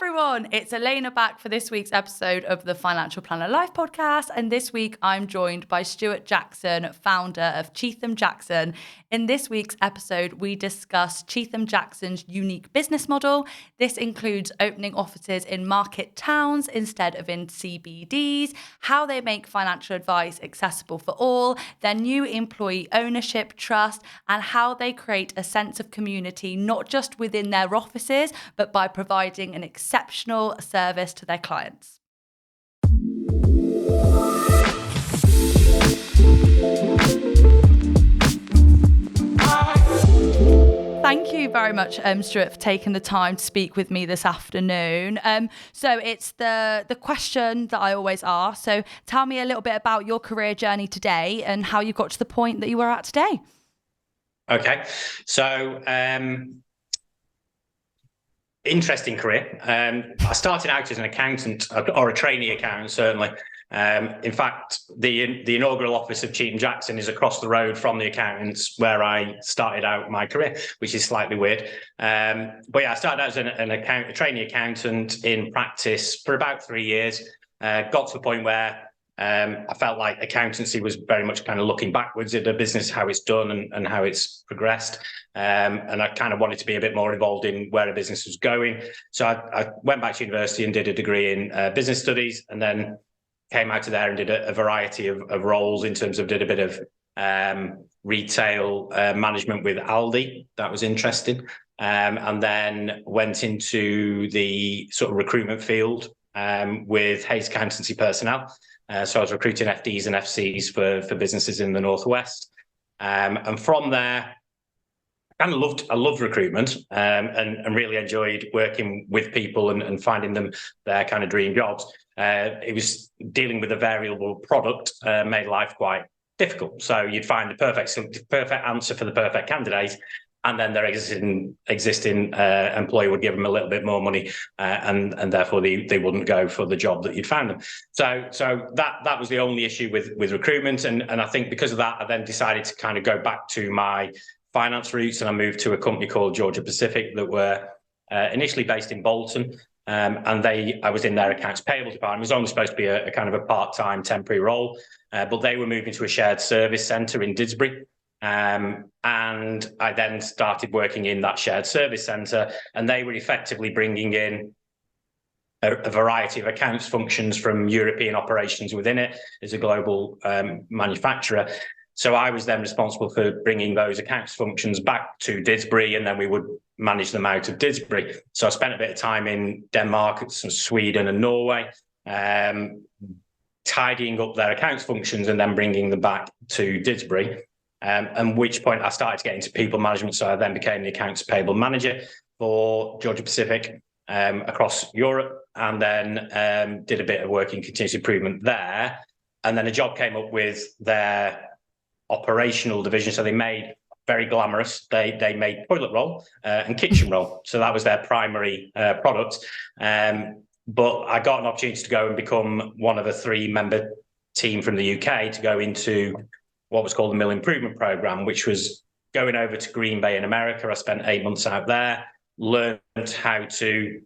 everyone, it's Elena back for this week's episode of the Financial Planner Life podcast, and this week I'm joined by Stuart Jackson, founder of Cheetham Jackson. In this week's episode, we discuss Cheetham Jackson's unique business model. This includes opening offices in market towns instead of in CBDs, how they make financial advice accessible for all, their new employee ownership trust, and how they create a sense of community not just within their offices, but by providing an exceptional service to their clients. Thank you very much, Stuart, for taking the time to speak with me this afternoon. So it's the question that I always ask. So tell me a little bit about your career journey today and how you got to the point that you are at today. Okay, so interesting career. I started out as an accountant or a trainee accountant, certainly. In fact, the inaugural office of Cheetham Jackson is across the road from the accountants where I started out my career, which is slightly weird. But yeah, I started out as a trainee accountant in practice for about 3 years. Got to the point where I felt like accountancy was very much kind of looking backwards at the business, how it's done and how it's progressed. And I kind of wanted to be a bit more involved in where a business was going. So I went back to university and did a degree in business studies, and then came out of there and did a variety of roles in terms of did a bit of retail management with Aldi. That was interesting. And then went into the sort of recruitment field with Hayes Accountancy personnel. So I was recruiting FDs and FCs for businesses in the Northwest. And from there, I loved recruitment and really enjoyed working with people and finding them their kind of dream jobs. It was dealing with a variable product made life quite difficult. So you'd find the perfect answer for the perfect candidate, and then their existing employer would give them a little bit more money, and therefore they wouldn't go for the job that you'd found them. So that was the only issue with recruitment, and I think because of that, I then decided to kind of go back to my finance roots, and I moved to a company called Georgia Pacific that were initially based in Bolton. And I was in their accounts payable department. It was only supposed to be a kind of a part-time temporary role, but they were moving to a shared service centre in Didsbury. And I then started working in that shared service centre, and they were effectively bringing in a variety of accounts functions from European operations within it as a global manufacturer. So I was then responsible for bringing those accounts functions back to Didsbury, and then we would manage them out of Didsbury. So I spent a bit of time in Denmark, Sweden and Norway, tidying up their accounts functions and then bringing them back to Didsbury. At which point I started to get into people management. So I then became the accounts payable manager for Georgia Pacific across Europe, and then did a bit of work in continuous improvement there. And then a job came up with their operational division. So they made very glamorous. They made toilet roll and kitchen roll. So that was their primary product. But I got an opportunity to go and become one of a 3-member team from the UK to go into what was called the Mill Improvement Programme, which was going over to Green Bay in America. I spent 8 months out there, learned how to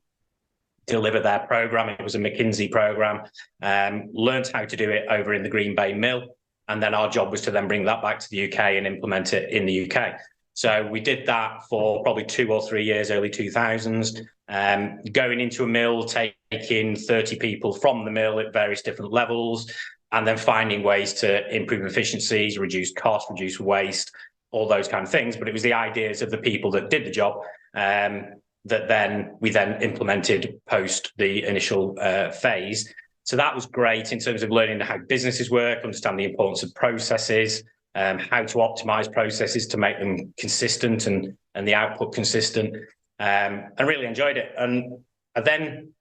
deliver their program. It was a McKinsey program. Learned how to do it over in the Green Bay Mill. And then our job was to then bring that back to the UK and implement it in the UK. So we did that for probably 2 or 3 years, early 2000s, going into a mill, taking 30 people from the mill at various different levels, and then finding ways to improve efficiencies, reduce costs, reduce waste, all those kind of things. But it was the ideas of the people that did the job that then we implemented post the initial phase. So that was great in terms of learning how businesses work, understand the importance of processes, how to optimize processes to make them consistent and the output consistent, and really enjoyed it. And I then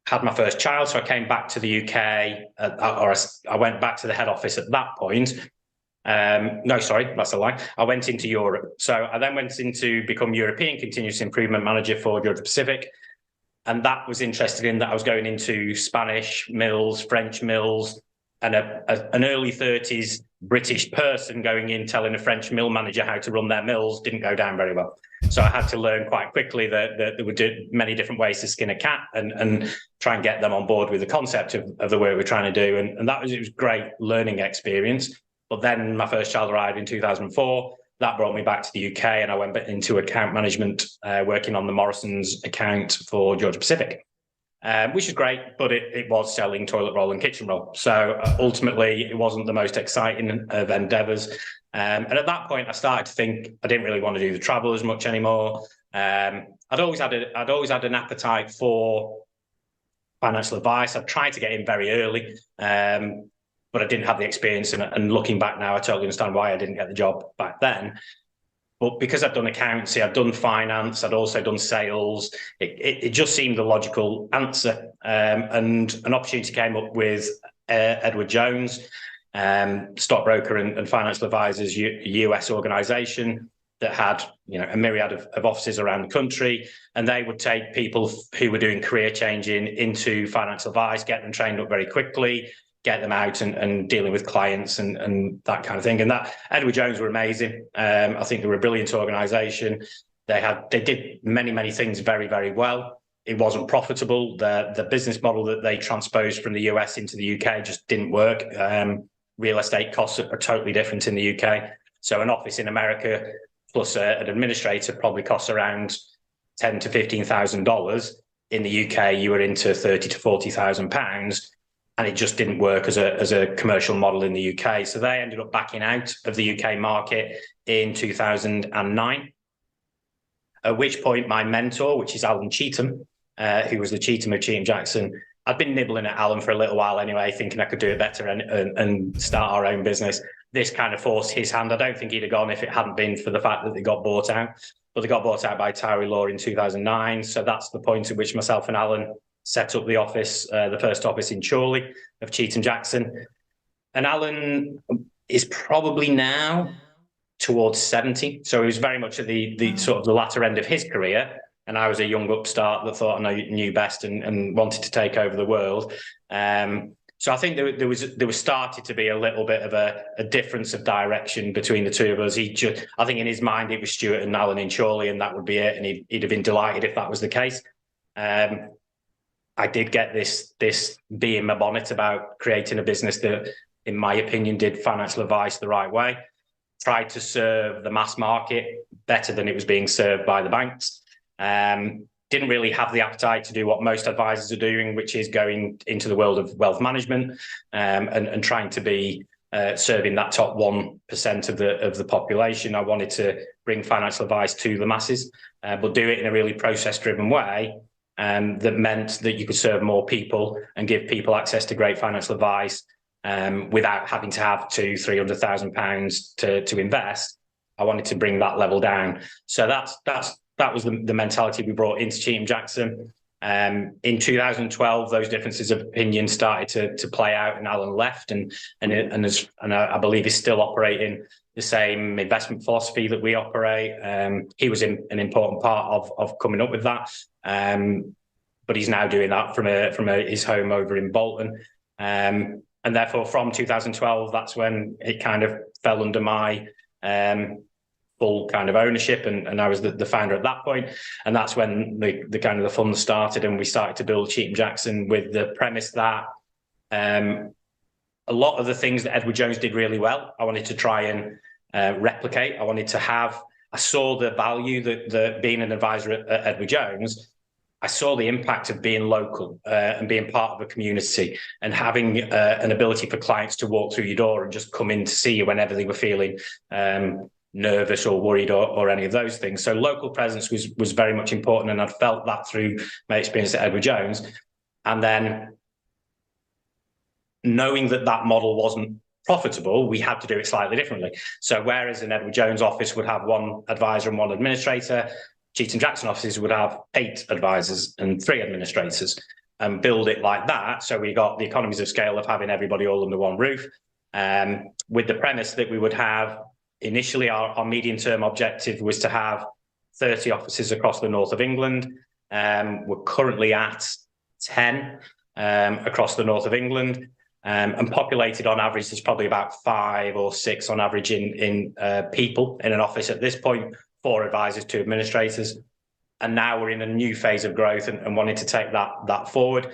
had my first child, so I came back to the UK, I went back to the head office at that point. No, sorry, that's a lie. I went into Europe. So I then went in to become European Continuous Improvement Manager for Georgia Pacific. And that was interesting in that I was going into Spanish mills, French mills, and an early 30s British person going in telling a French mill manager how to run their mills didn't go down very well. So I had to learn quite quickly that there were many different ways to skin a cat and try and get them on board with the concept of the work we're trying to do. And it was great learning experience. But then my first child arrived in 2004. That brought me back to the UK, and I went into account management, working on the Morrison's account for Georgia Pacific. Which is great, but it was selling toilet roll and kitchen roll. So ultimately, it wasn't the most exciting of endeavours. And at that point, I started to think I didn't really want to do the travel as much anymore. I'd always had an appetite for financial advice. I'd tried to get in very early, but I didn't have the experience. And looking back now, I totally understand why I didn't get the job back then. But because I'd done accountancy, I'd done finance, I'd also done sales, it just seemed the logical answer. And an opportunity came up with Edward Jones, stockbroker and financial advisors, US organization that had a myriad of offices around the country. And they would take people who were doing career changing into financial advice, get them trained up very quickly, get them out and dealing with clients and that kind of thing. And that Edward Jones were amazing. I think they were a brilliant organisation. They did many things very, very well. It wasn't profitable. The business model that they transposed from the US into the UK just didn't work. Real estate costs are totally different in the UK. So an office in America plus an administrator probably costs around $10,000 to $15,000. In the UK, you were into £30,000 to £40,000. And it just didn't work as a commercial model in the UK. So they ended up backing out of the UK market in 2009, at which point my mentor, which is Alan Cheetham, who was the Cheetham of Cheetham Jackson, I'd been nibbling at Alan for a little while anyway, thinking I could do it better and start our own business. This kind of forced his hand. I don't think he'd have gone if it hadn't been for the fact that they got bought out. But they got bought out by Towery Law in 2009. So that's the point at which myself and Alan set up the office, the first office in Chorley of Cheetham Jackson. And Alan is probably now towards 70. So he was very much at the sort of the latter end of his career. And I was a young upstart that thought I knew best and wanted to take over the world. So I think there was started to be a little bit of a difference of direction between the two of us. I think in his mind, it was Stuart and Alan in Chorley, and that would be it. And he'd have been delighted if that was the case. I did get this bee in my bonnet about creating a business that, in my opinion, did financial advice the right way, tried to serve the mass market better than it was being served by the banks. Didn't really have the appetite to do what most advisors are doing, which is going into the world of wealth management and trying to be serving that top 1% of the population. I wanted to bring financial advice to the masses, but do it in a really process-driven way. That meant that you could serve more people and give people access to great financial advice without having to have £200,000-300,000 to invest. I wanted to bring that level down. So that was the mentality we brought into Cheetham Jackson. In 2012, those differences of opinion started to play out, and Alan left, and I believe is still operating the same investment philosophy that we operate. He was an important part of coming up with that, but he's now doing that from his home over in Bolton, and therefore from 2012, that's when it kind of fell under my full kind of ownership, and I was the founder at that point, and that's when the kind of the fun started, and we started to build Cheetham Jackson with the premise that a lot of the things that Edward Jones did really well, I wanted to try and replicate. I saw the value that being an advisor at Edward Jones, I saw the impact of being local and being part of a community and having an ability for clients to walk through your door and just come in to see you whenever they were feeling nervous or worried or any of those things. So local presence was very much important, and I'd felt that through my experience at Edward Jones. And then knowing that model wasn't profitable, we had to do it slightly differently. So whereas an Edward Jones office would have one advisor and one administrator, Cheetham Jackson offices would have 8 advisors and 3 administrators, and build it like that. So we got the economies of scale of having everybody all under one roof, with the premise that we would have initially our medium-term objective was to have 30 offices across the north of England. We're currently at 10 across the north of England. and populated on average, there's probably about 5 or 6 on average in people in an office at this point, 4 advisors, 2 administrators. And now we're in a new phase of growth and wanting to take that forward.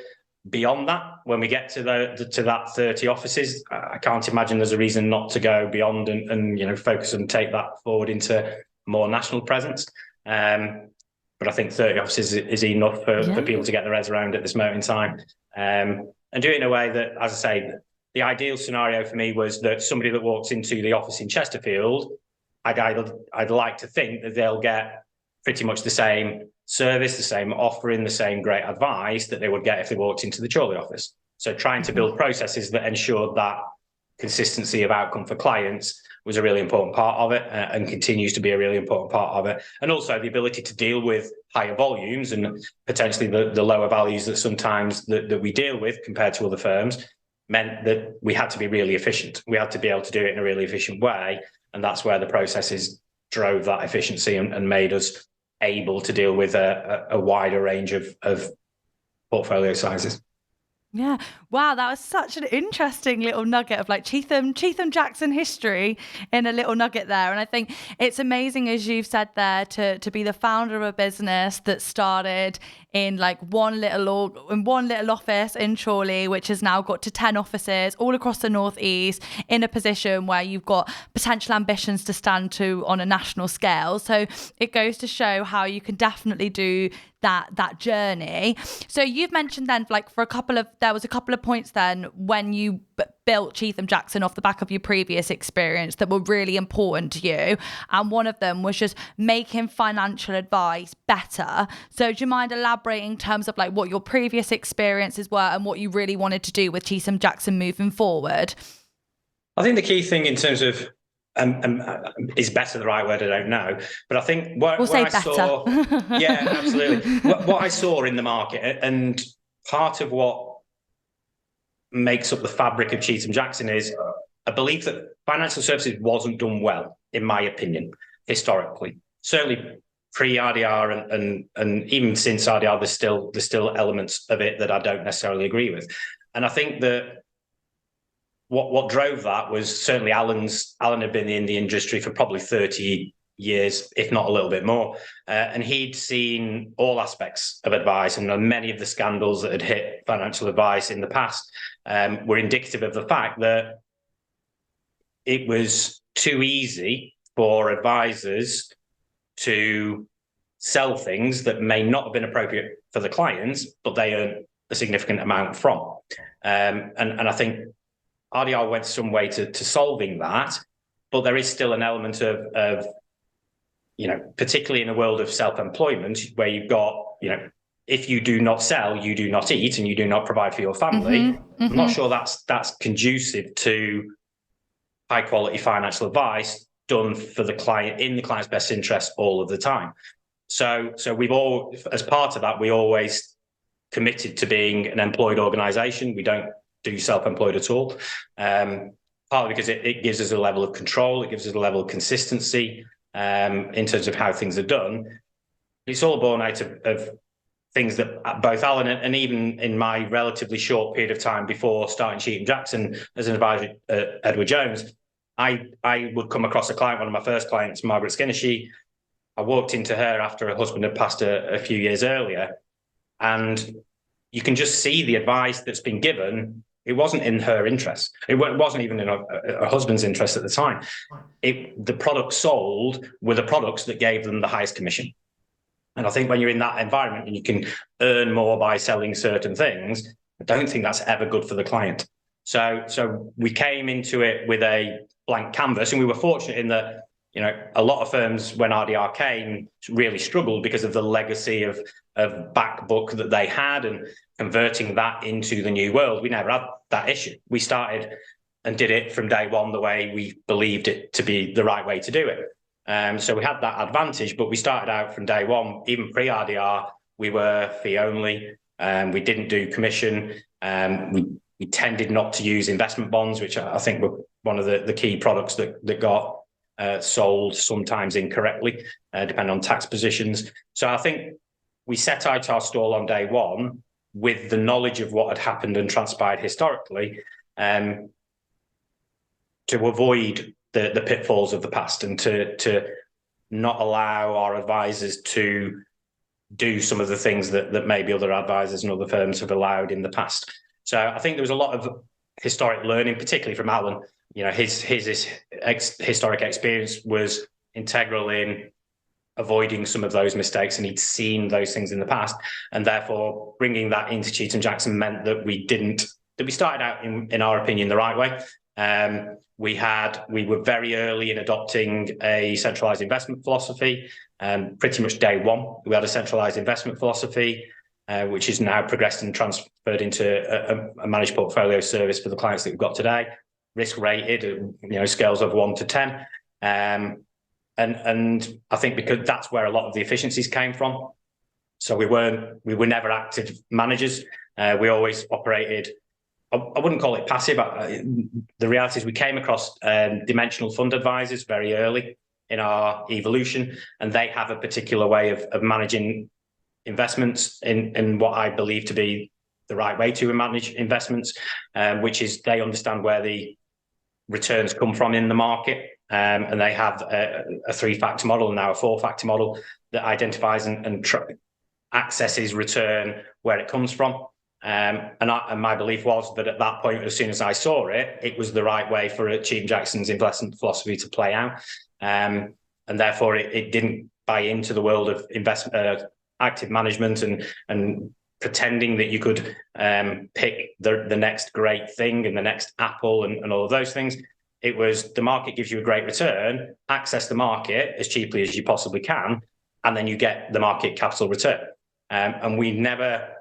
Beyond that, when we get to that 30 offices, I can't imagine there's a reason not to go beyond and focus and take that forward into more national presence. But I think 30 offices is enough for people to get their heads around at this moment in time. And do it in a way that, as I say, the ideal scenario for me was that somebody that walks into the office in Chesterfield, I'd like to think that they'll get pretty much the same service, the same offering, the same great advice that they would get if they walked into the Chorley office. So trying to build processes that ensured that consistency of outcome for clients was a really important part of it, and continues to be a really important part of it. And also the ability to deal with higher volumes and potentially the lower values that sometimes that we deal with compared to other firms meant that we had to be really efficient. We had to be able to do it in a really efficient way. And that's where the processes drove that efficiency and made us able to deal with a wider range of portfolio sizes. Yeah. Wow, that was such an interesting little nugget of like Cheetham Jackson history in a little nugget there. And I think it's amazing, as you've said there, to be the founder of a business that started in like one little office in Chorley, which has now got to 10 offices all across the Northeast, in a position where you've got potential ambitions to stand to on a national scale. So it goes to show how you can definitely do that journey. So you've mentioned then, like, there was a couple of points then when you built Cheetham Jackson off the back of your previous experience that were really important to you, and one of them was just making financial advice better. So do you mind elaborating in terms of like what your previous experiences were and what you really wanted to do with Cheetham Jackson moving forward? I think the key thing in terms of is better the right word? I don't know, but I think what I saw, yeah, absolutely. What I saw in the market, and part of what makes up the fabric of Cheetham Jackson is a belief that financial services wasn't done well, in my opinion, historically. Certainly pre-RDR and even since RDR, there's still elements of it that I don't necessarily agree with. And I think that what drove that was certainly Alan had been in the industry for probably 30 years, if not a little bit more. And he'd seen all aspects of advice, and many of the scandals that had hit financial advice in the past were indicative of the fact that it was too easy for advisors to sell things that may not have been appropriate for the clients, but they earn a significant amount from. And I think RDR went some way to solving that, but there is still an element of particularly in a world of self-employment where you've got, if you do not sell, you do not eat and you do not provide for your family. Mm-hmm. I'm not sure that's conducive to high quality financial advice done for the client in the client's best interest all of the time. So we've all, as part of that, we always committed to being an employed organization. We don't do self-employed at all, partly because it gives us a level of control, it gives us a level of consistency in terms of how things are done. It's all born out of things that both Alan and even in my relatively short period of time before starting Cheetham Jackson as an advisor at Edward Jones, I would come across a client, one of my first clients, Margaret Skinner. I walked into her after her husband had passed a few years earlier, and you can just see the advice that's been given. It wasn't in her interest. It wasn't even in her husband's interest at the time. The products sold were the products that gave them the highest commission. And I think when you're in that environment and you can earn more by selling certain things, I don't think that's ever good for the client. So we came into it with a blank canvas, and we were fortunate in that, a lot of firms when RDR came really struggled because of the legacy of back book that they had and converting that into the new world. We never had that issue. We started and did it from day one the way we believed it to be the right way to do it. So we had that advantage, but we started out from day one, even pre-RDR, we were fee only. We didn't do commission. We tended not to use investment bonds, which I think were one of the key products that got sold sometimes incorrectly, depending on tax positions. So I think we set out our stall on day one with the knowledge of what had happened and transpired historically, to avoid the pitfalls of the past and to not allow our advisors to do some of the things that maybe other advisors and other firms have allowed in the past. So I think there was a lot of historic learning, particularly from Alan. You know, his historic experience was integral in avoiding some of those mistakes, and he'd seen those things in the past, and therefore bringing that into Cheetham Jackson meant that we started out in our opinion the right way. We were very early in adopting a centralized investment philosophy. Pretty much day one, we had a centralized investment philosophy, which is now progressed and transferred into a managed portfolio service for the clients that we've got today, risk rated, scales of 1 to 10. And I think because that's where a lot of the efficiencies came from. So we were never active managers. We always operated, I wouldn't call it passive. The reality is we came across dimensional fund advisors very early in our evolution, and they have a particular way of managing investments in what I believe to be the right way to manage investments, which is they understand where the returns come from in the market. And they have a 3-factor model, now a 4-factor model, that identifies and accesses return where it comes from. And my belief was that at that point, as soon as I saw it, it was the right way for Cheetham Jackson's investment philosophy to play out. And therefore, it didn't buy into the world of active management and pretending that you could pick the next great thing and the next Apple and all of those things. It was the market gives you a great return, access the market as cheaply as you possibly can, and then you get the market capital return. And we've never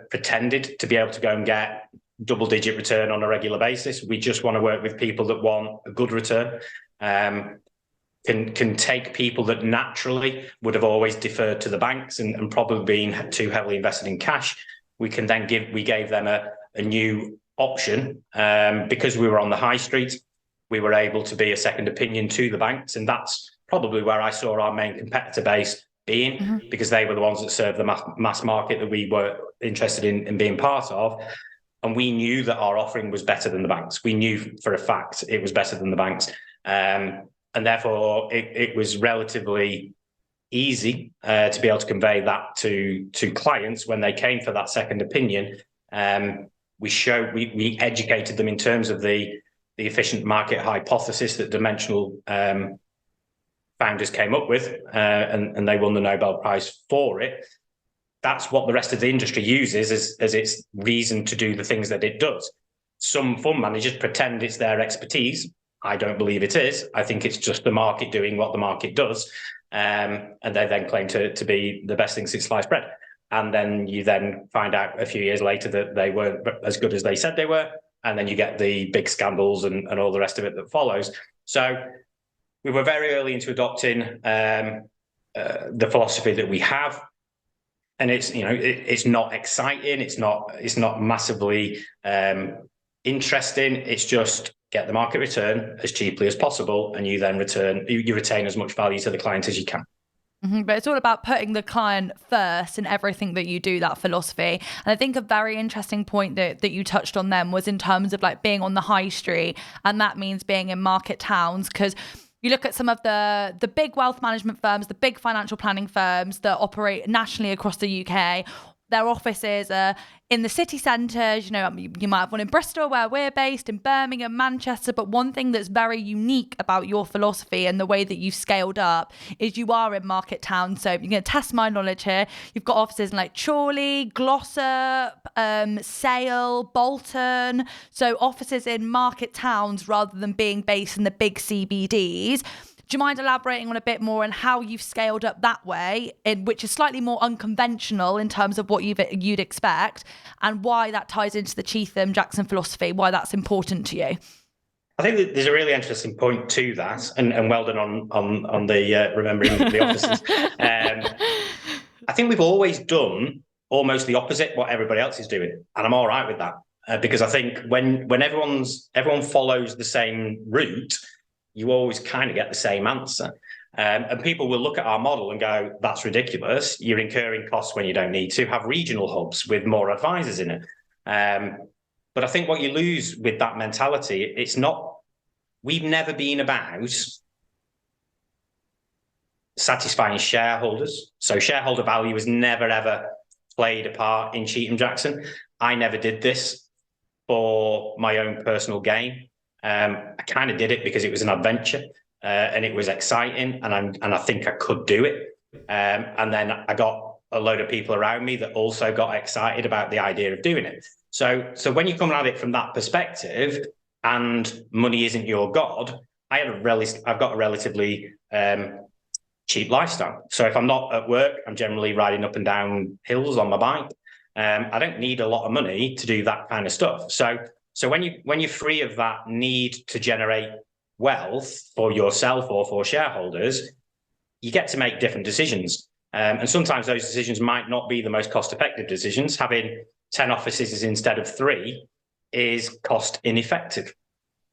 pretended to be able to go and get double-digit return on a regular basis. We just want to work with people that want a good return, can take people that naturally would have always deferred to the banks and probably been too heavily invested in cash. We gave them a new option because we were on the high street. We were able to be a second opinion to the banks, and that's probably where I saw our main competitor base being, because they were the ones that served the mass market that we were interested in being part of. And we knew that our offering was better than the banks. We knew for a fact it was better than the banks. And therefore, it was relatively easy to be able to convey that to clients when they came for that second opinion. We educated them in terms of the efficient market hypothesis that dimensional founders came up with, and they won the Nobel Prize for it. That's what the rest of the industry uses as its reason to do the things that it does. Some fund managers pretend it's their expertise. I don't believe it is. I think it's just the market doing what the market does, and they then claim to be the best thing since sliced bread. And then you then find out a few years later that they weren't as good as they said they were. And then you get the big scandals and all the rest of it that follows. So we were very early into adopting the philosophy that we have. And it's not exciting. It's not massively interesting. It's just get the market return as cheaply as possible. And you then retain as much value to the client as you can. But it's all about putting the client first in everything that you do, that philosophy. And I think a very interesting point that you touched on then was in terms of like being on the high street, and that means being in market towns, because you look at some of the big wealth management firms, the big financial planning firms that operate nationally across the UK. Their offices are in the city centres. You might have one in Bristol where we're based, in Birmingham, Manchester. But one thing that's very unique about your philosophy and the way that you've scaled up is you are in market towns. So you're going to test my knowledge here. You've got offices in like Chorley, Glossop, Sale, Bolton. So offices in market towns rather than being based in the big CBDs. Do you mind elaborating on a bit more on how you've scaled up that way, which is slightly more unconventional in terms of what you'd expect, and why that ties into the Cheetham Jackson philosophy, why that's important to you? I think that there's a really interesting point to that, and well done on the remembering the offices. I think we've always done almost the opposite what everybody else is doing, and I'm all right with that because I think when everyone follows the same route, you always kind of get the same answer. And people will look at our model and go, that's ridiculous. You're incurring costs when you don't need to. Have regional hubs with more advisors in it. But I think what you lose with that mentality, it's not, we've never been about satisfying shareholders. So shareholder value has never, ever played a part in Cheetham Jackson. I never did this for my own personal gain. I kind of did it because it was an adventure and it was exciting, and I think I could do it. And then I got a load of people around me that also got excited about the idea of doing it. So when you come at it from that perspective, and money isn't your god, I've got a relatively cheap lifestyle. So if I'm not at work, I'm generally riding up and down hills on my bike. I don't need a lot of money to do that kind of stuff. So when you're free of that need to generate wealth for yourself or for shareholders, you get to make different decisions. And sometimes those decisions might not be the most cost-effective decisions. Having 10 offices instead of 3 is cost ineffective.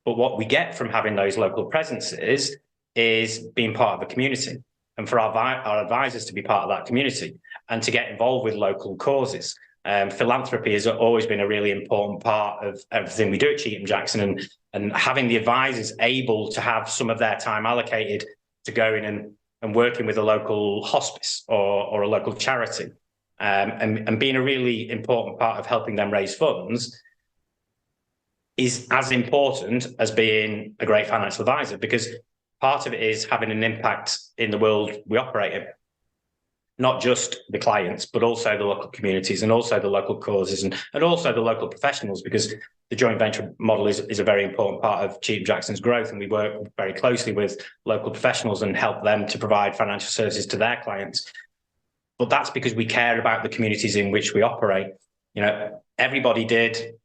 But what we get from having those local presences is being part of a community, and for our advisors to be part of that community and to get involved with local causes. Philanthropy has always been a really important part of everything we do at Cheetham Jackson, and having the advisors able to have some of their time allocated to going and working with a local hospice or a local charity, and being a really important part of helping them raise funds is as important as being a great financial advisor, because part of it is having an impact in the world we operate in. Not just the clients, but also the local communities and also the local causes and also the local professionals, because the joint venture model is a very important part of Cheetham Jackson's growth, and we work very closely with local professionals and help them to provide financial services to their clients. But that's because we care about the communities in which we operate. You know, everybody did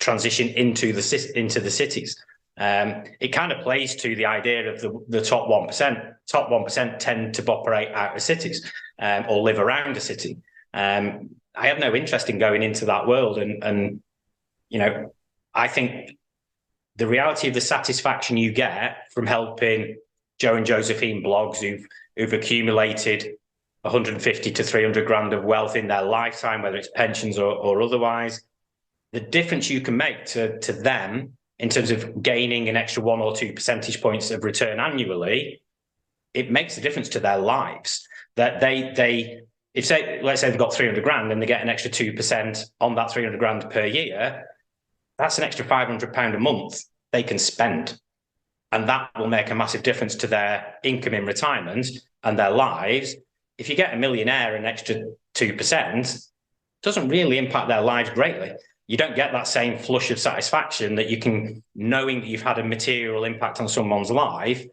transition into the cities. It kind of plays to the idea of the top 1%. Top 1% tend to operate out of cities or live around a city. I have no interest in going into that world. And you know, I think the reality of the satisfaction you get from helping Joe and Josephine Bloggs, who've accumulated 150 to 300 grand of wealth in their lifetime, whether it's pensions or otherwise, the difference you can make to them in terms of gaining an extra 1 or 2 percentage points of return annually, it makes a difference to their lives. That let's say they've got 300 grand and they get an extra 2% on that 300 grand per year, that's an extra £500 a month they can spend. And that will make a massive difference to their income in retirement and their lives. If you get a millionaire an extra 2%, it doesn't really impact their lives greatly. You don't get that same flush of satisfaction that you can, knowing that you've had a material impact on someone's life.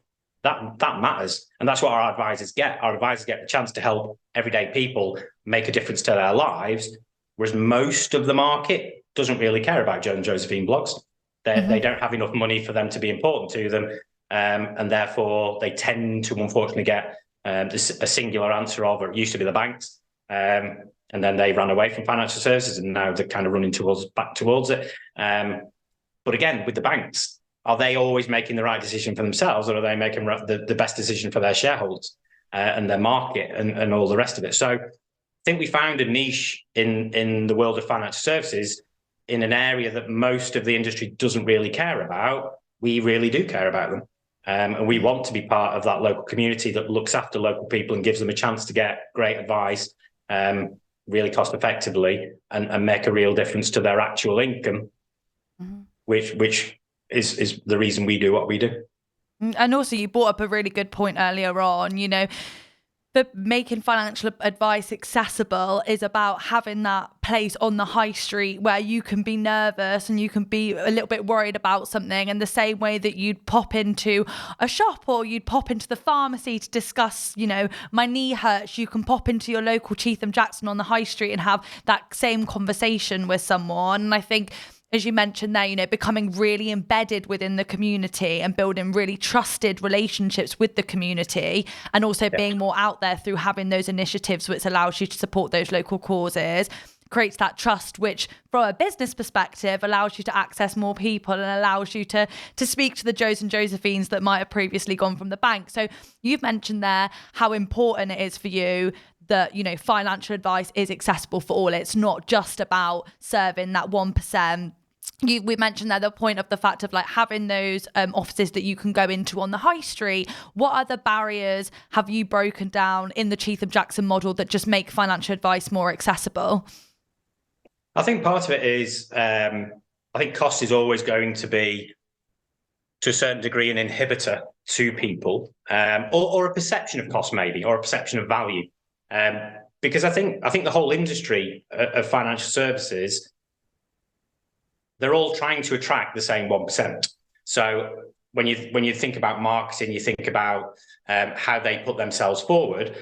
That matters. And that's what our advisors get. Our advisors get the chance to help everyday people make a difference to their lives, whereas most of the market doesn't really care about Joe and Josephine Bloggs. They don't have enough money for them to be important to them. And therefore, they tend to, unfortunately, get a singular answer of, or it used to be the banks. And then they ran away from financial services, and now they're kind of running back towards it. But again, with the banks, are they always making the right decision for themselves, or are they making the best decision for their shareholders and their market and all the rest of it? So I think we found a niche in the world of financial services in an area that most of the industry doesn't really care about. We really do care about them. And we want to be part of that local community that looks after local people and gives them a chance to get great advice really cost effectively and make a real difference to their actual income, which is the reason we do what we do. And also, you brought up a really good point earlier on, you know, but making financial advice accessible is about having that place on the high street where you can be nervous and you can be a little bit worried about something, in the same way that you'd pop into a shop or you'd pop into the pharmacy to discuss, you know, my knee hurts. You can pop into your local Cheetham Jackson on the high street and have that same conversation with someone. And I think, as you mentioned there, you know, becoming really embedded within the community and building really trusted relationships with the community, and also being more out there through having those initiatives which allows you to support those local causes, creates that trust, which from a business perspective allows you to access more people and allows you to speak to the Joes and Josephines that might have previously gone from the bank. So you've mentioned there how important it is for you that, you know, financial advice is accessible for all. It's not just about serving that 1%. We mentioned there the point of the fact of like having those offices that you can go into on the high street. What other barriers have you broken down in the Cheetham Jackson model that just make financial advice more accessible? I think part of it is, I think cost is always going to be, to a certain degree, an inhibitor to people, or a perception of cost maybe, or a perception of value. Because I think the whole industry of financial services, they're all trying to attract the same 1%. So when you think about marketing, you think about how they put themselves forward.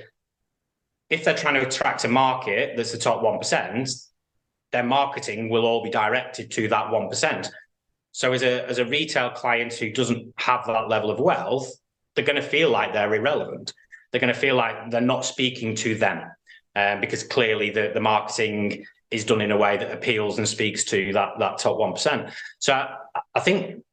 If they're trying to attract a market that's the top 1%, their marketing will all be directed to that 1%. So as a retail client who doesn't have that level of wealth, they're going to feel like they're irrelevant. They're going to feel like they're not speaking to them, because clearly the marketing is done in a way that appeals and speaks to that top 1%. So I think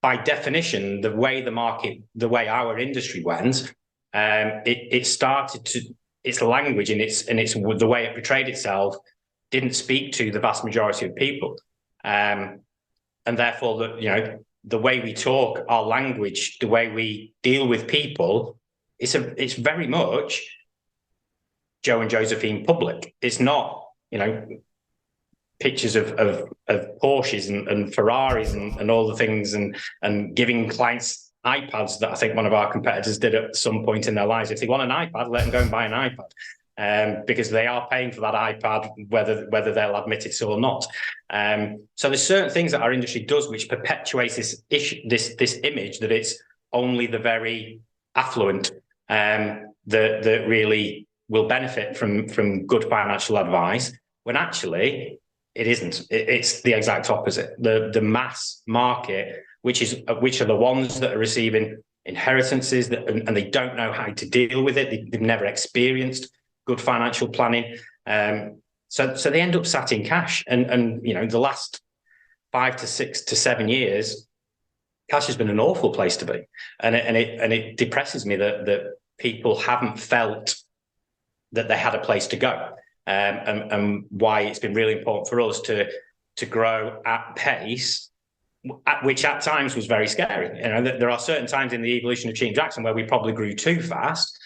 by definition, the way our industry went, it started to, its language and its the way it portrayed itself didn't speak to the vast majority of people. And therefore, the way we talk, our language, the way we deal with people, it's very much Joe and Josephine public. It's not, pictures of Porsches and Ferraris and all the things and giving clients iPads that I think one of our competitors did at some point in their lives. If they want an iPad, let them go and buy an iPad, because they are paying for that iPad, whether they'll admit it or not. So there's certain things that our industry does which perpetuates this issue, this image that it's only the very affluent that really will benefit from good financial advice, when actually it isn't. It's the exact opposite. The mass market, which are the ones that are receiving inheritances and they don't know how to deal with it. They've never experienced good financial planning. So they end up sat in cash. And the last 5 to 6 to 7 years, cash has been an awful place to be. And it depresses me that people haven't felt that they had a place to go. And why it's been really important for us to grow at pace, which at times was very scary. There are certain times in the evolution of Cheetham Jackson where we probably grew too fast,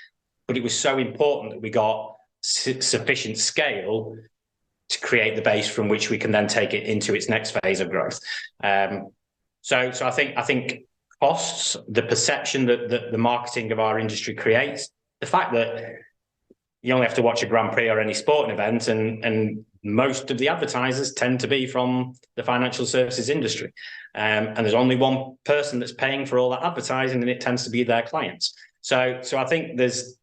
but it was so important that we got sufficient scale to create the base from which we can then take it into its next phase of growth. So I think costs, the perception that the marketing of our industry creates, the fact that you only have to watch a Grand Prix or any sporting event, and most of the advertisers tend to be from the financial services industry. And there's only one person that's paying for all that advertising, and it tends to be their clients. So I think there's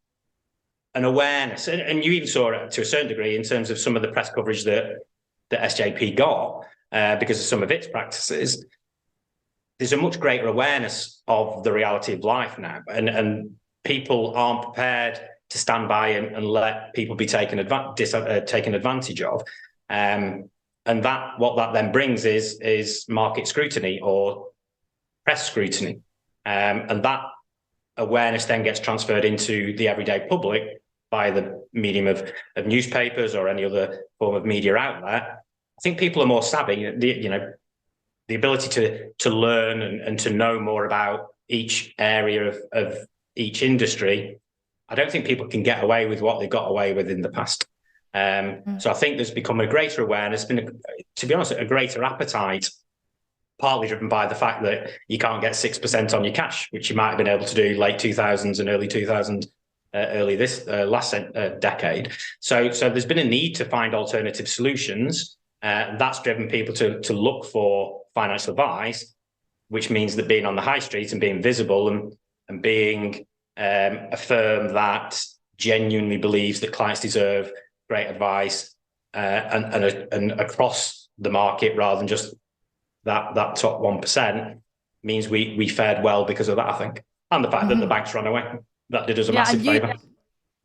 an awareness, and you even saw it to a certain degree in terms of some of the press coverage that SJP got because of some of its practices. There's a much greater awareness of the reality of life now, and people aren't prepared to stand by and let people be taken advantage of. And what that then brings is market scrutiny or press scrutiny. And that awareness then gets transferred into the everyday public by the medium of newspapers or any other form of media outlet. I think people are more savvy. The ability to learn and to know more about each area of each industry, I don't think people can get away with what they got away with in the past. So I think there's become a greater awareness, to be honest, a greater appetite, partly driven by the fact that you can't get 6% on your cash, which you might have been able to do late 2000s and early 2000s, last decade. So there's been a need to find alternative solutions. That's driven people to look for financial advice, which means that being on the high street and being visible and being a firm that genuinely believes that clients deserve great advice and across the market rather than just that top 1% means we fared well because of that, I think. And the fact that the banks ran away, that did us a massive favour.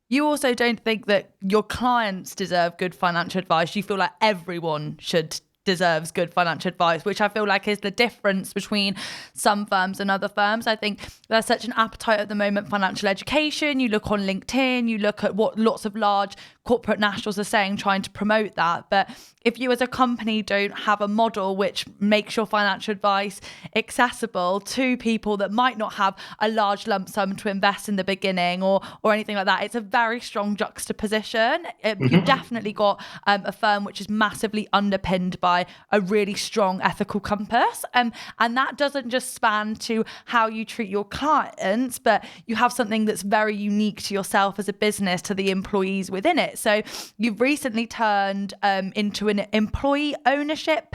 You also don't think that your clients deserve good financial advice. You feel like everyone should deserves good financial advice, which I feel like is the difference between some firms and other firms. I think there's such an appetite at the moment, financial education. You look on LinkedIn, you look at what lots of large corporate nationals are saying, trying to promote that. But if you as a company don't have a model which makes your financial advice accessible to people that might not have a large lump sum to invest in the beginning or anything like that, it's a very strong juxtaposition. You've definitely got a firm which is massively underpinned by a really strong ethical compass. And that doesn't just span to how you treat your clients, but you have something that's very unique to yourself as a business, to the employees within it. So you've recently turned into an employee ownership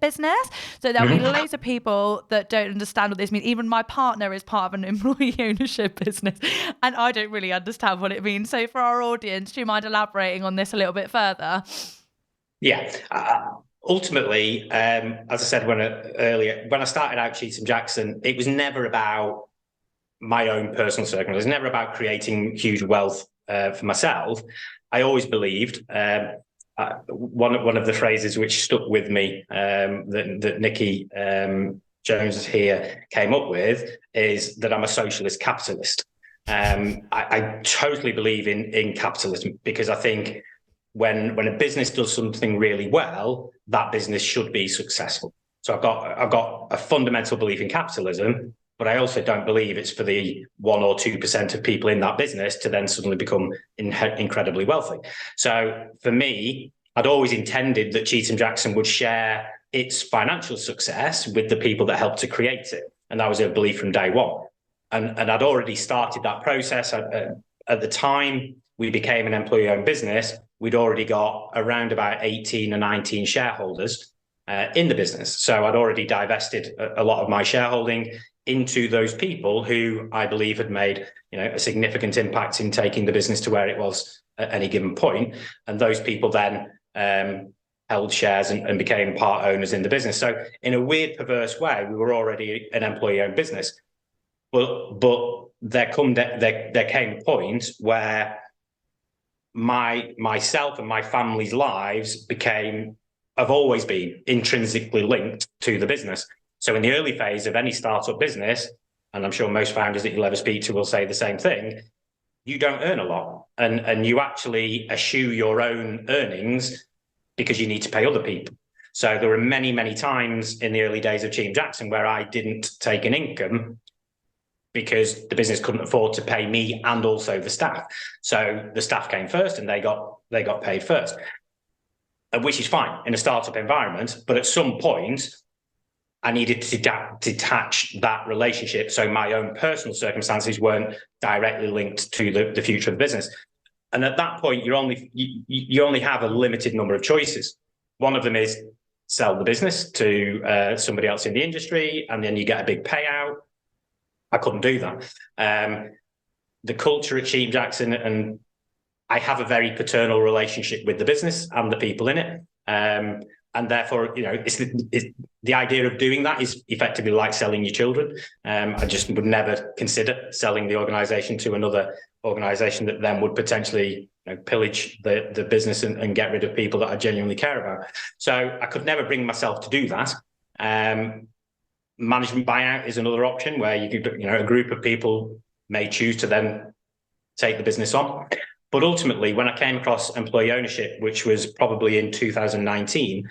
business. So there'll be loads of people that don't understand what this means. Even my partner is part of an employee ownership business, and I don't really understand what it means. So for our audience, do you mind elaborating on this a little bit further? Yeah. Ultimately, as I said earlier, when I started out Cheetham Jackson, it was never about my own personal circumstances. It was never about creating huge wealth for myself. I always believed one of the phrases which stuck with me that Nikki Jones here came up with is that I'm a socialist capitalist. I totally believe in capitalism, because I think when a business does something really well, that business should be successful. So I've got a fundamental belief in capitalism, but I also don't believe it's for the 1 or 2% of people in that business to then suddenly become incredibly wealthy. So for me, I'd always intended that Cheetham Jackson would share its financial success with the people that helped to create it. And that was a belief from day one. And I'd already started that process. At the time we became an employee-owned business, we'd already got around about 18 or 19 shareholders in the business. So I'd already divested a lot of my shareholding into those people who I believe had made, a significant impact in taking the business to where it was at any given point. And those people then held shares and became part owners in the business. So in a weird, perverse way, we were already an employee-owned business. But there came a point where myself and my family's lives have always been intrinsically linked to the business. So in the early phase of any startup business, and I'm sure most founders that you'll ever speak to will say the same thing, you don't earn a lot, and you actually eschew your own earnings because you need to pay other people. So there were many, many times in the early days of Cheetham Jackson where I didn't take an income because the business couldn't afford to pay me and also the staff. So the staff came first and they got paid first, which is fine in a startup environment. But at some point, I needed to detach that relationship so my own personal circumstances weren't directly linked to the future of the business. And at that point, you only have a limited number of choices. One of them is sell the business to somebody else in the industry, and then you get a big payout. I couldn't do that. The culture at Cheetham Jackson, and I have a very paternal relationship with the business and the people in it. And therefore, the idea of doing that is effectively like selling your children. I just would never consider selling the organisation to another organisation that then would potentially pillage the business and get rid of people that I genuinely care about. So I could never bring myself to do that. Management buyout is another option where you could, a group of people may choose to then take the business on. But ultimately, when I came across employee ownership, which was probably in 2019,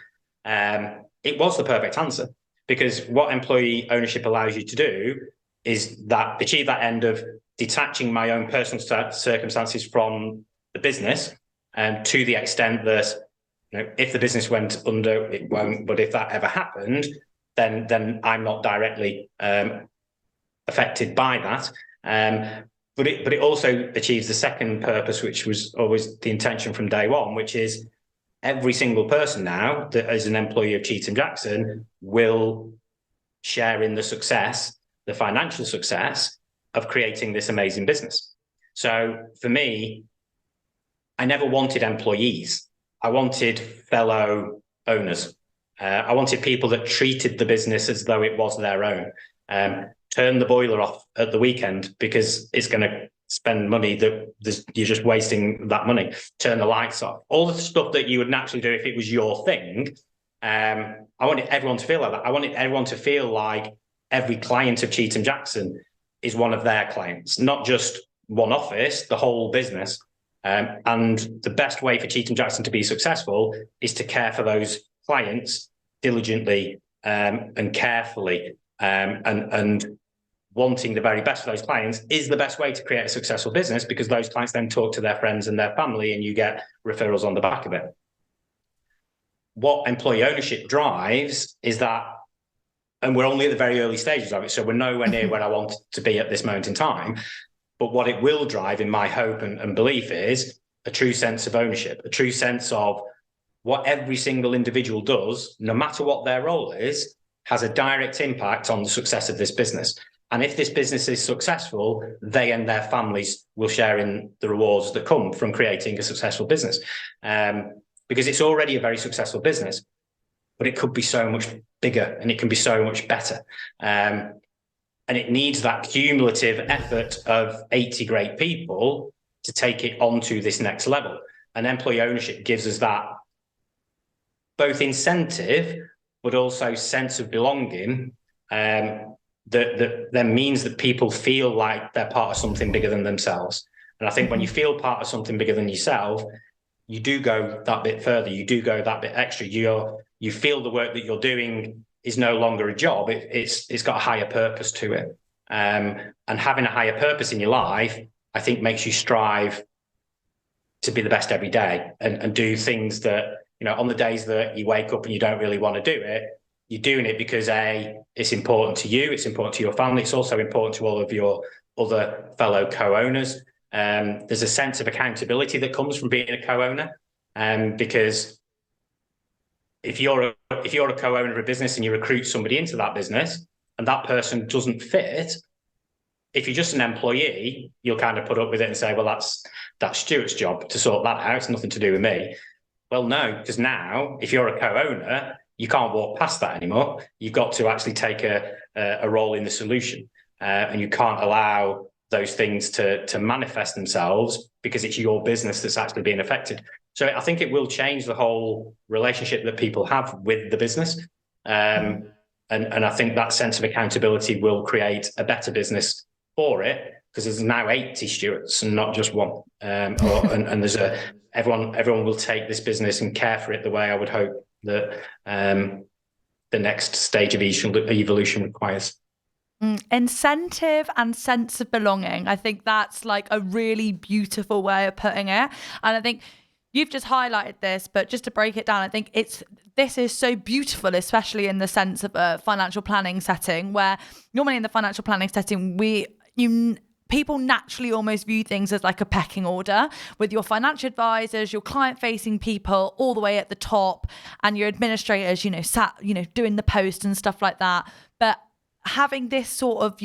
it was the perfect answer, because what employee ownership allows you to do is achieve that end of detaching my own personal circumstances from the business, to the extent that if the business went under, it won't. But if that ever happened, then I'm not directly affected by that. But it also achieves the second purpose, which was always the intention from day one, which is every single person now that is an employee of Cheetham Jackson will share in the success, the financial success of creating this amazing business. So for me, I never wanted employees. I wanted fellow owners. I wanted people that treated the business as though it was their own. Turn the boiler off at the weekend because it's going to spend money that you're just wasting that money. Turn the lights off. All the stuff that you would naturally do if it was your thing, I wanted everyone to feel like that. I wanted everyone to feel like every client of Cheetham Jackson is one of their clients, not just one office, the whole business. And the best way for Cheetham Jackson to be successful is to care for those clients diligently and carefully, and wanting the very best for those clients is the best way to create a successful business, because those clients then talk to their friends and their family, and you get referrals on the back of it. What employee ownership drives is that, and we're only at the very early stages of it, so we're nowhere near where I want to be at this moment in time. But what it will drive, in my hope and belief, is a true sense of ownership, a true sense of what every single individual does, no matter what their role is, has a direct impact on the success of this business. And if this business is successful, they and their families will share in the rewards that come from creating a successful business. Because it's already a very successful business, but it could be so much bigger and it can be so much better. And it needs that cumulative effort of 80 great people to take it onto this next level. And employee ownership gives us that both incentive, but also sense of belonging, that then means that people feel like they're part of something bigger than themselves. And I think when you feel part of something bigger than yourself, you do go that bit further, you do go that bit extra. You feel the work that you're doing is no longer a job, it's got a higher purpose to it. And having a higher purpose in your life, I think, makes you strive to be the best every day and do things that, on the days that you wake up and you don't really want to do it, you're doing it because it's important to you, it's important to your family, it's also important to all of your other fellow co-owners. There's a sense of accountability that comes from being a co-owner, because if you're a co-owner of a business and you recruit somebody into that business and that person doesn't fit, if you're just an employee, you'll kind of put up with it and say, well, that's Stuart's job to sort that out. It's nothing to do with me. Well, no, because now if you're a co-owner, you can't walk past that anymore. You've got to actually take a role in the solution, and you can't allow those things to manifest themselves because it's your business that's actually being affected. So I think it will change the whole relationship that people have with the business. And I think that sense of accountability will create a better business for it, because there's now 80 Stuarts and not just one. And there's everyone will take this business and care for it the way I would hope that the next stage of evolution requires. Incentive and sense of belonging. I think that's like a really beautiful way of putting it. And I think you've just highlighted this, but just to break it down, I think this is so beautiful, especially in the sense of a financial planning setting, where normally in the financial planning setting, people naturally almost view things as like a pecking order, with your financial advisors, your client-facing people all the way at the top, and your administrators, doing the post and stuff like that. But having this sort of,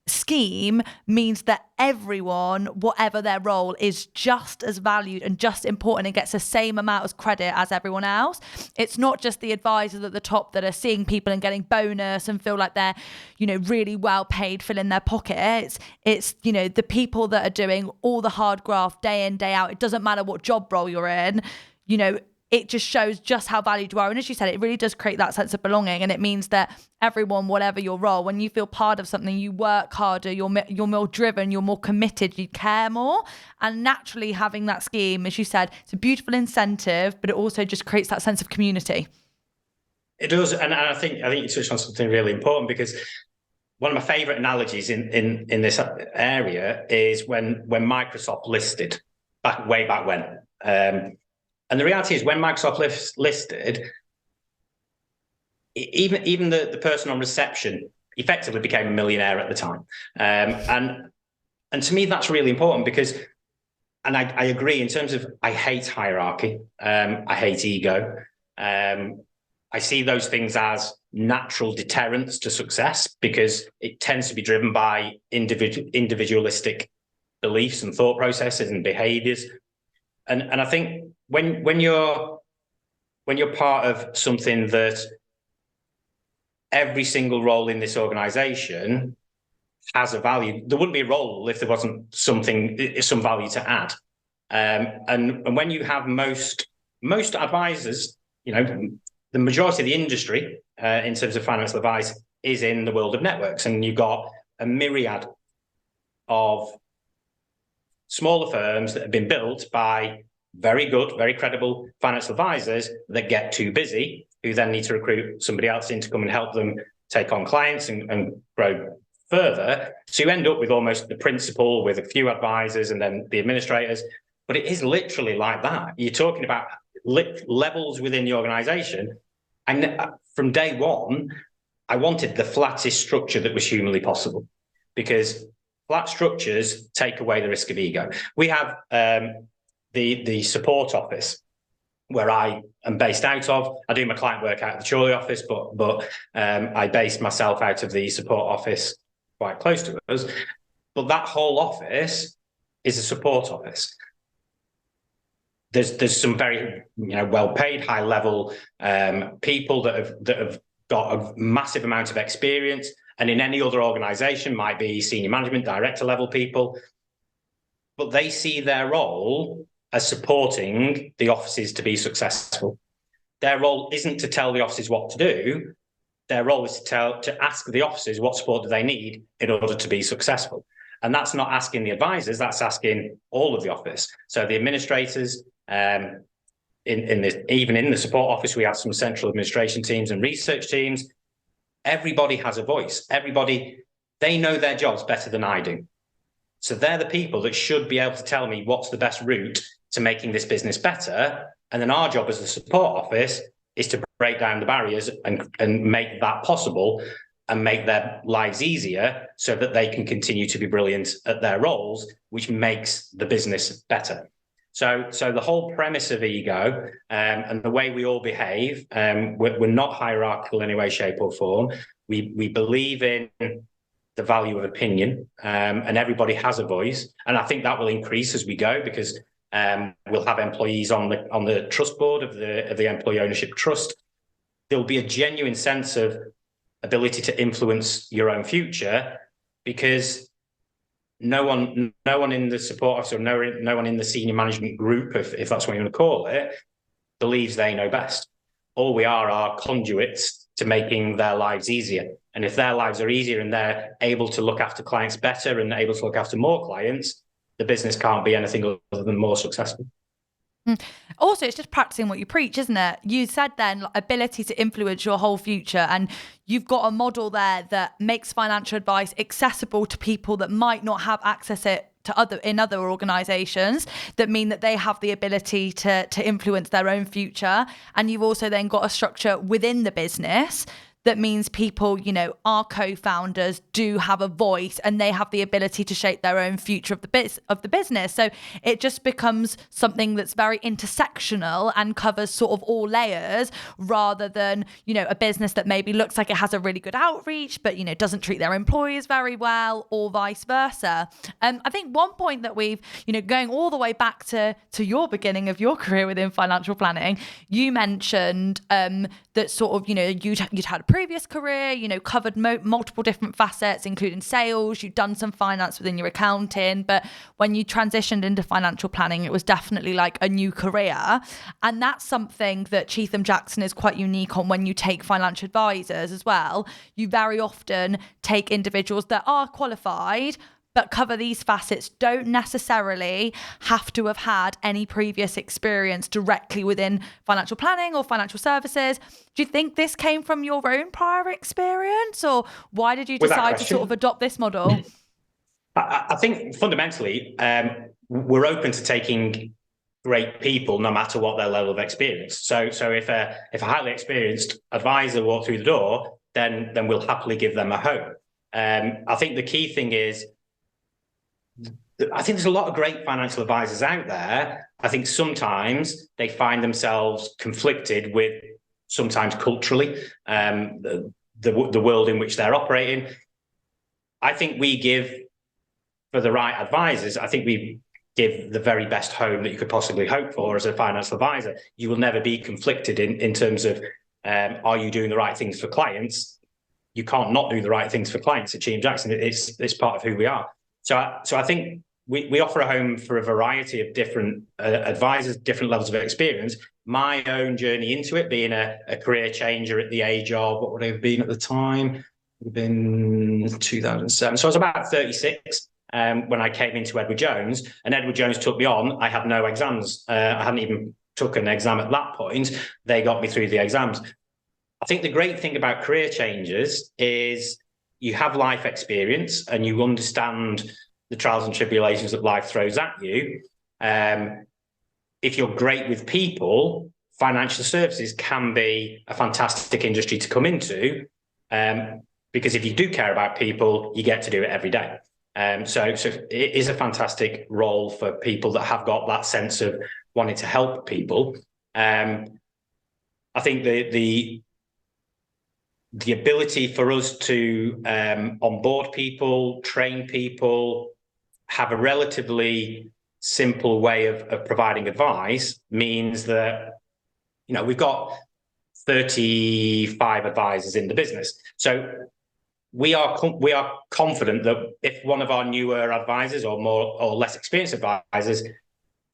scheme means that everyone, whatever their role, is just as valued and just important and gets the same amount of credit as everyone else. It's not just the advisors at the top that are seeing people and getting bonus and feel like they're, really well paid, filling their pockets. It's, the people that are doing all the hard graft day in, day out. It doesn't matter what job role you're in, it just shows just how valued you are. And as you said, it really does create that sense of belonging. And it means that everyone, whatever your role, when you feel part of something, you work harder, you're more driven, you're more committed, you care more. And naturally having that scheme, as you said, it's a beautiful incentive, but it also just creates that sense of community. It does. And I think you touched on something really important, because one of my favorite analogies in this area is when Microsoft listed way back when. And the reality is, when Microsoft listed, even the person on reception effectively became a millionaire at the time. And to me, that's really important, because, and I agree in terms of, I hate hierarchy. I hate ego. I see those things as natural deterrents to success, because it tends to be driven by individualistic beliefs and thought processes and behaviors. And I think when you're part of something that every single role in this organization has a value, there wouldn't be a role if there wasn't some value to add. And when you have most advisors, the majority of the industry in terms of financial advice is in the world of networks, and you've got a myriad of smaller firms that have been built by very good, very credible financial advisors that get too busy, who then need to recruit somebody else in to come and help them take on clients and grow further. So you end up with almost the principal with a few advisors and then the administrators. But it is literally like that. You're talking about levels within the organization. And from day one, I wanted the flattest structure that was humanly possible, because flat structures take away the risk of ego. We have the support office where I am based out of. I do my client work out of the Chorley office, but I base myself out of the support office quite close to us. But that whole office is a support office. There's some very well-paid, high-level people that have got a massive amount of experience, and in any other organisation might be senior management, director level people, but they see their role as supporting the offices to be successful. Their role isn't to tell the offices what to do. Their role is to ask the offices what support do they need in order to be successful. And that's not asking the advisors, that's asking all of the office. So the administrators, even in the support office, we have some central administration teams and research teams. Everybody has a voice. They know their jobs better than I do. So they're the people that should be able to tell me what's the best route to making this business better. And then our job as the support office is to break down the barriers and make that possible and make their lives easier so that they can continue to be brilliant at their roles, which makes the business better. So the whole premise of ego and the way we all behave, we're not hierarchical in any way, shape or form. We believe in the value of opinion, and everybody has a voice. And I think that will increase as we go, because we'll have employees on the trust board of the employee ownership trust. There'll be a genuine sense of ability to influence your own future, because no one in the support office or no one in the senior management group, if that's what you want to call it, believes they know best. All we are conduits to making their lives easier. And if their lives are easier and they're able to look after clients better and able to look after more clients, the business can't be anything other than more successful. Also, it's just practicing what you preach, isn't it? You said then ability to influence your whole future, and you've got a model there that makes financial advice accessible to people that might not have access to other organizations, that mean that they have the ability to influence their own future. And you've also then got a structure within the business that means people, our co-founders do have a voice and they have the ability to shape their own future of the business. So it just becomes something that's very intersectional and covers sort of all layers, rather than, a business that maybe looks like it has a really good outreach, but, doesn't treat their employees very well, or vice versa. I think one point that we've, going all the way back to your beginning of your career within financial planning, you mentioned that sort of, you'd had a previous career, covered multiple different facets, including sales. You'd done some finance within your accounting, but when you transitioned into financial planning, it was definitely like a new career. And that's something that Cheetham Jackson is quite unique on. When you take financial advisors as well, you very often take individuals that are qualified but cover these facets, don't necessarily have to have had any previous experience directly within financial planning or financial services. Do you think this came from your own prior experience, or why did you decide to sort of adopt this model? I think fundamentally, we're open to taking great people no matter what their level of experience. So if a highly experienced advisor walked through the door, then we'll happily give them a home. I think the key thing is, I think there's a lot of great financial advisors out there. I think sometimes they find themselves conflicted with, sometimes culturally, the world in which they're operating. I think we give, for the right advisors, I think we give the very best home that you could possibly hope for as a financial advisor. You will never be conflicted in terms of, are you doing the right things for clients? You can't not do the right things for clients at Cheetham Jackson. It's part of who we are. So I think we offer a home for a variety of different advisors, different levels of experience. My own journey into it, being a career changer at the age of, what would I have been at the time? It would have been 2007. So I was about 36 when I came into Edward Jones, and Edward Jones took me on. I had no exams. I hadn't even took an exam at that point. They got me through the exams. I think the great thing about career changes is you have life experience and you understand the trials and tribulations that life throws at you. If you're great with people, financial services can be a fantastic industry to come into, because if you do care about people, you get to do it every day. So it is a fantastic role for people that have got that sense of wanting to help people. I think the ability for us to onboard people, train people, have a relatively simple way of providing advice means that, we've got 35 advisors in the business. So we are confident that if one of our newer advisors or more or less experienced advisors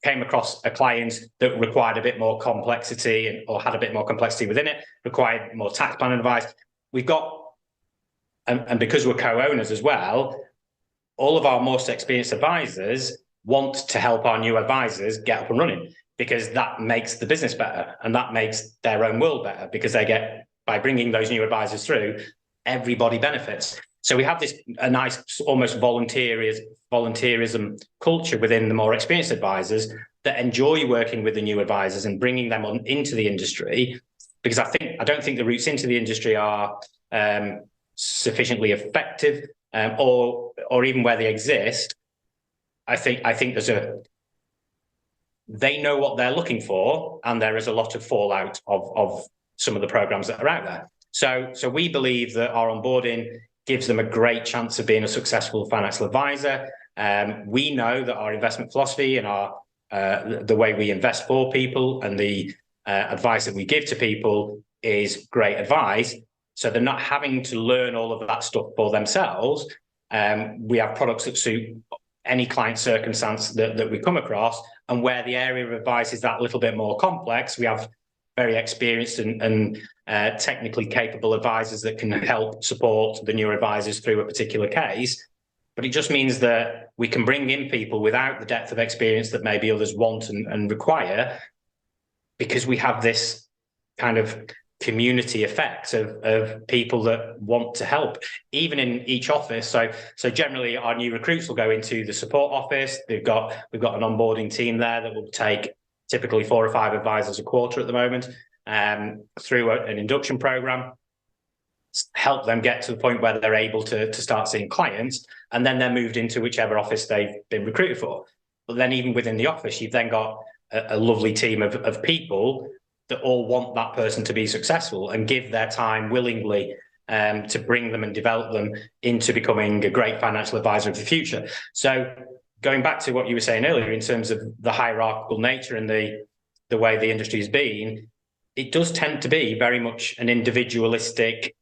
came across a client that required a bit more complexity or had a bit more complexity within it, required more tax plan advice, we've got, and because we're co-owners as well, all of our most experienced advisors want to help our new advisors get up and running, because that makes the business better and that makes their own world better, because they get, by bringing those new advisors through, everybody benefits. So we have a nice, almost volunteerism culture within the more experienced advisors that enjoy working with the new advisors and bringing them on into the industry, because I don't think the routes into the industry are sufficiently effective, or even where they exist. I think they know what they're looking for, and there is a lot of fallout of some of the programs that are out there. So we believe that our onboarding gives them a great chance of being a successful financial advisor. We know that our investment philosophy and the way we invest for people and the advice that we give to people is great advice. So they're not having to learn all of that stuff for themselves. We have products that suit any client circumstance that we come across, and where the area of advice is that little bit more complex, we have very experienced and technically capable advisors that can help support the newer advisors through a particular case. But it just means that we can bring in people without the depth of experience that maybe others want and require, because we have this kind of community effect of people that want to help, even in each office. So generally our new recruits will go into the support office. We've got an onboarding team there that will take typically 4 or 5 advisors a quarter at the moment, through an induction program, help them get to the point where they're able to start seeing clients, and then they're moved into whichever office they've been recruited for. But then even within the office, you've then got a lovely team of people that all want that person to be successful and give their time willingly to bring them and develop them into becoming a great financial advisor of the future. So going back to what you were saying earlier in terms of the hierarchical nature and the way the industry has been, it does tend to be very much an individualistic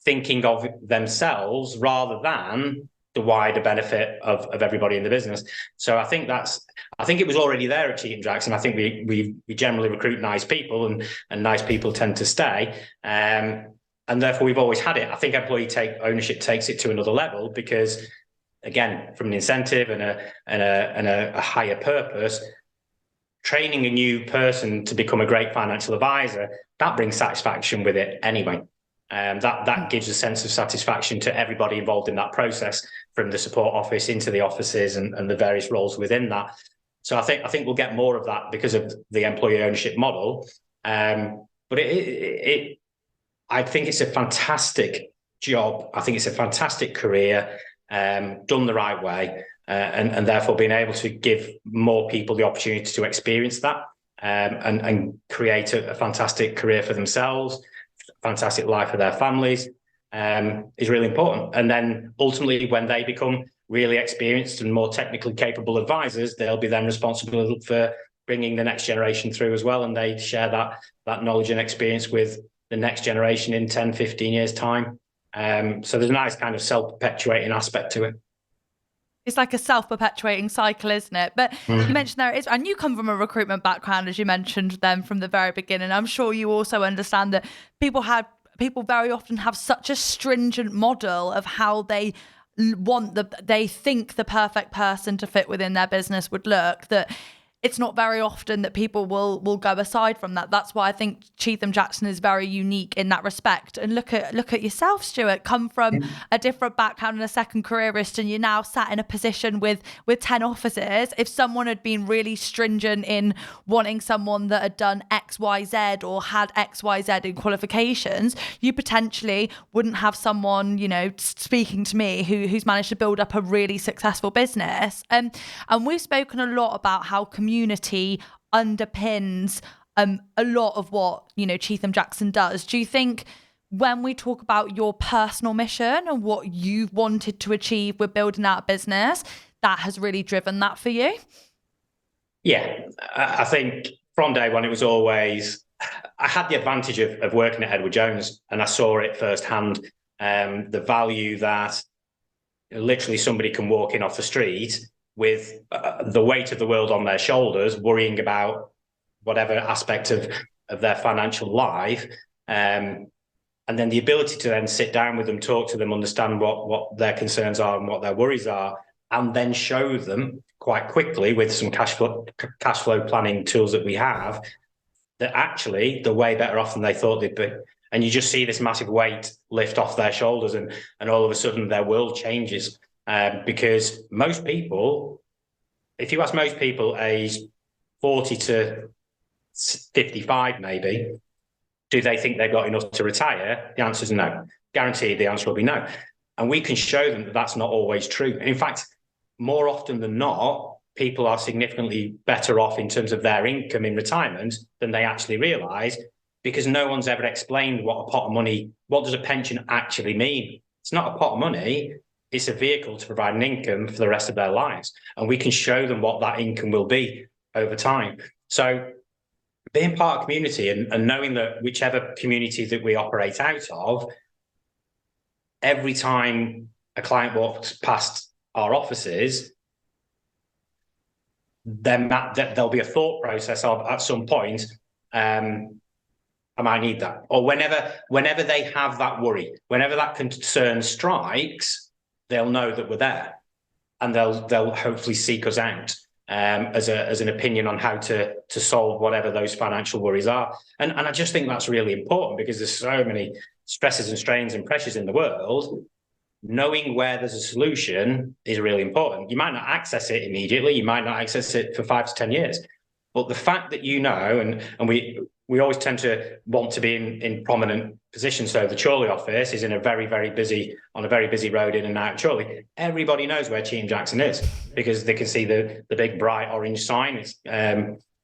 thinking of themselves rather than the wider benefit of everybody in the business. So I think it was already there at Cheetham Jackson. I think we generally recruit nice people, and nice people tend to stay. And therefore we've always had it. I think employee ownership takes it to another level, because again, from an incentive and a higher purpose, training a new person to become a great financial advisor, that brings satisfaction with it anyway. That gives a sense of satisfaction to everybody involved in that process, from the support office into the offices and the various roles within that. So I think we'll get more of that because of the employee ownership model. But I think it's a fantastic job. I think it's a fantastic career, done the right way, and therefore being able to give more people the opportunity to experience that, and create a fantastic career for themselves, fantastic life for their families, is really important. And then ultimately, when they become really experienced and more technically capable advisors, they'll be then responsible for bringing the next generation through as well. And they share that knowledge and experience with the next generation in 10, 15 years time. So there's a nice kind of self-perpetuating aspect to it. It's like a self-perpetuating cycle, isn't it? But you mentioned there is, and you come from a recruitment background, as you mentioned them from the very beginning. I'm sure you also understand that people very often have such a stringent model of how they think the perfect person to fit within their business would look, that it's not very often that people will go aside from that. That's why I think Cheetham Jackson is very unique in that respect. And look at yourself, Stuart, come from a different background and a second careerist, and you're now sat in a position with 10 offices. If someone had been really stringent in wanting someone that had done X, Y, Z or had X, Y, Z in qualifications, you potentially wouldn't have someone, speaking to me who's managed to build up a really successful business. And we've spoken a lot about how community underpins a lot of what Cheetham Jackson does. Do you think when we talk about your personal mission and what you've wanted to achieve with building out a business, that has really driven that for you? Yeah, I think from day one, it was always, I had the advantage of working at Edward Jones, and I saw it firsthand, the value that literally somebody can walk in off the street with the weight of the world on their shoulders, worrying about whatever aspect of their financial life. And then the ability to then sit down with them, talk to them, understand what their concerns are and what their worries are, and then show them quite quickly with some cash flow planning tools that we have, that actually they're way better off than they thought they'd be. And you just see this massive weight lift off their shoulders, and all of a sudden their world changes. Because most people, if you ask most people aged 40 to 55 maybe, do they think they've got enough to retire? The answer is no. Guaranteed the answer will be no. And we can show them that that's not always true. And in fact, more often than not, people are significantly better off in terms of their income in retirement than they actually realise, because no one's ever explained what a pot of money, what does a pension actually mean? It's not a pot of money. It's a vehicle to provide an income for the rest of their lives. And we can show them what that income will be over time. So being part of community and knowing that whichever community that we operate out of, every time a client walks past our offices, then there'll be a thought process of, at some point, I might need that. Or whenever they have that worry, whenever that concern strikes, they'll know that we're there, and they'll hopefully seek us out as an opinion on how to solve whatever those financial worries are. And I just think that's really important, because there's so many stresses and strains and pressures in the world. Knowing where there's a solution is really important. You might not access it immediately, you might not access it for 5 to 10 years, but the fact that and we always tend to want to be in prominent positions. So the Chorley office is in a very, very busy road in and out of Chorley. Everybody knows where Cheetham Jackson is, because they can see the big bright orange sign.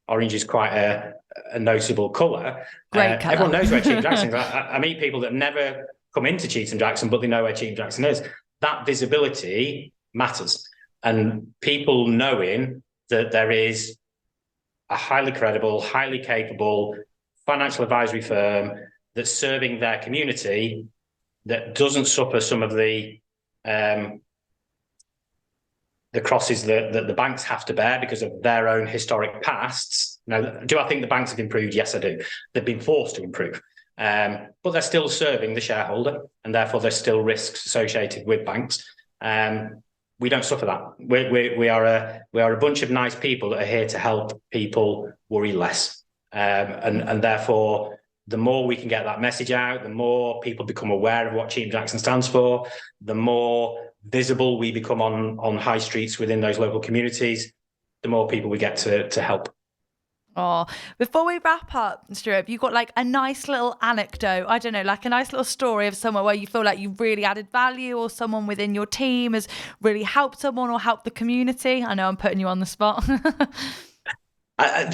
Orange is quite a noticeable colour. Great colour. Everyone knows where Cheetham Jackson is. I meet people that never come into Cheetham Jackson, but they know where Cheetham Jackson is. That visibility matters. And people knowing that there is a highly credible, highly capable financial advisory firm that's serving their community, that doesn't suffer some of the crosses that the banks have to bear because of their own historic pasts. Now, do I think the banks have improved? Yes, I do. They've been forced to improve. But they're still serving the shareholder, and therefore there's still risks associated with banks. We don't suffer that. We are a bunch of nice people that are here to help people worry less. And therefore, the more we can get that message out, the more people become aware of what Cheetham Jackson stands for, the more visible we become on high streets within those local communities, the more people we get to help. Oh, before we wrap up, Stuart, have you got like a nice little anecdote? I don't know, like a nice little story of somewhere where you feel like you've really added value, or someone within your team has really helped someone or helped the community? I know I'm putting you on the spot.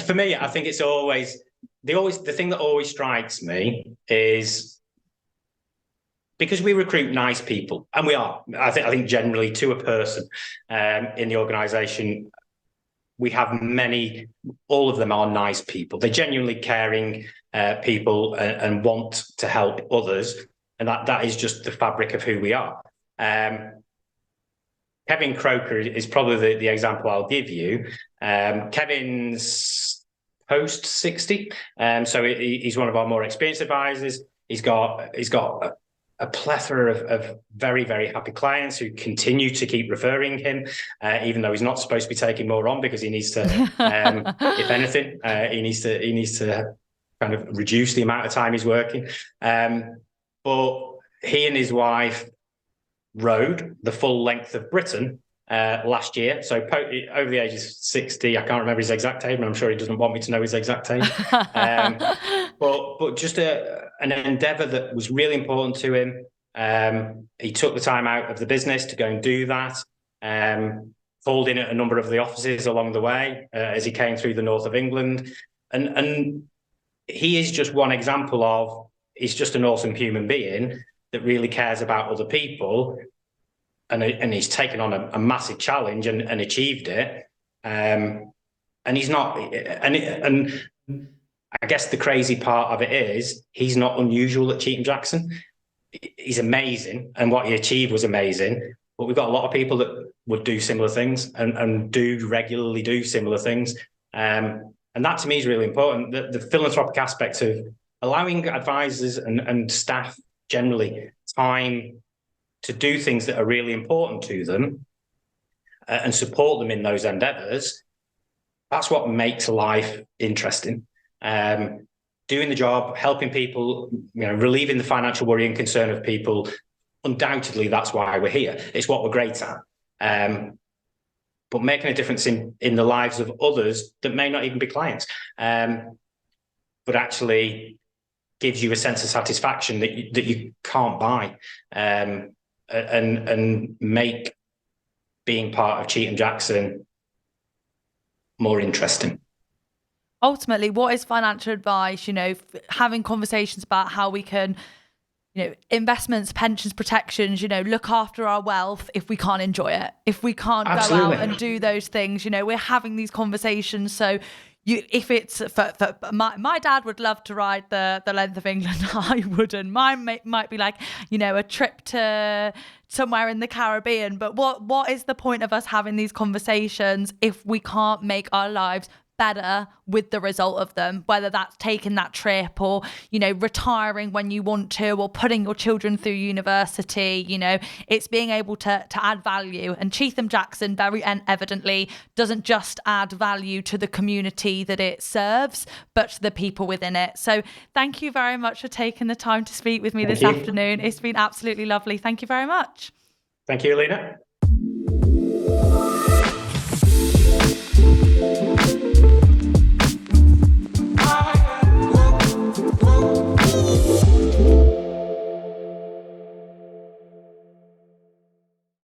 For me, I think it's always the thing that always strikes me is, because we recruit nice people, and we are, I think generally to a person in the organisation, we have all of them are nice people. They're genuinely caring people and want to help others. And that is just the fabric of who we are. Kevin Croker is probably the example I'll give you. Kevin's post 60, so he's one of our more experienced advisors. He's got a plethora of very, very happy clients who continue to keep referring him, even though he's not supposed to be taking more on, because he needs to, if anything, he needs to kind of reduce the amount of time he's working. But he and his wife rode the full length of Britain last year. So over the age of 60, I can't remember his exact age, and I'm sure he doesn't want me to know his exact age. But just an endeavour that was really important to him. He took the time out of the business to go and do that. Called in at a number of the offices along the way as he came through the north of England. And he is just one example of, he's just an awesome human being that really cares about other people, and he's taken on a massive challenge and achieved it. And he's not, and I guess the crazy part of it is he's not unusual at Cheetham Jackson. He's amazing, and what he achieved was amazing. But we've got a lot of people that would do similar things and do regularly do similar things. And that to me is really important. The philanthropic aspect of allowing advisors and staff generally time to do things that are really important to them and support them in those endeavours. That's what makes life interesting. Doing the job, helping people, relieving the financial worry and concern of people. Undoubtedly, that's why we're here. It's what we're great at. But making a difference in the lives of others that may not even be clients, but actually gives you a sense of satisfaction that you can't buy, and make being part of Cheetham Jackson more interesting. Ultimately, what is financial advice? Having conversations about how we can, investments, pensions, protections, look after our wealth if we can't enjoy it, if we can't Absolutely. go out and do those things. We're having these conversations. So if it's for my dad would love to ride the length of England. I wouldn't. Mine might be like, a trip to somewhere in the Caribbean. But what is the point of us having these conversations if we can't make our lives better with the result of them, whether that's taking that trip or, retiring when you want to, or putting your children through university? It's being able to add value. And Cheetham Jackson very evidently doesn't just add value to the community that it serves, but to the people within it. So thank you very much for taking the time to speak with me this afternoon. It's been absolutely lovely. Thank you very much. Thank you, Alina.